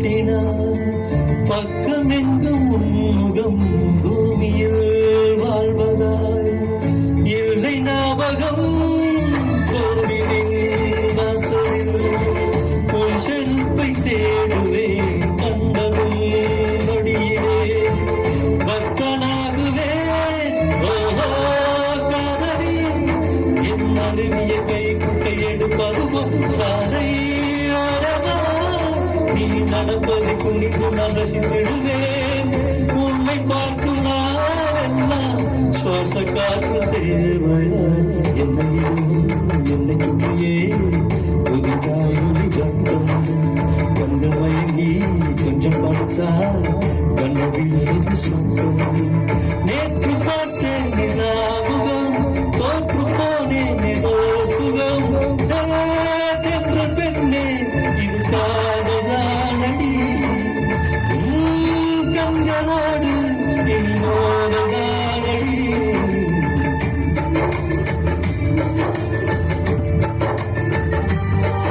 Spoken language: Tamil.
காட்டினார் பக்கமெங்கும் உன்முகம் பூமியில் வாழ்வதாய் இல்லை ஞாபகம் கோவிலின் வாசலில் உன் செருப்பை தேடுவேன் கண்டதும் நொடியிலே பக்தனாகுவேன் ஓஹோ காதலி என் அழுவிய கை குட்டை எடுப்பதுவோ சாலை நீ நடப்பதை குனிந்து நான் ரசித்திடுவேன் உன்னை பார்க்கும் நாளெல்லாம் சுவாச காற்று தேவையாய் என்னை சுற்றியே புதிதாய் கண்டம் கண்கள் மயங்கி கொஞ்சம் படுத்தா கண்ணதில் சொந்தம் நேற்று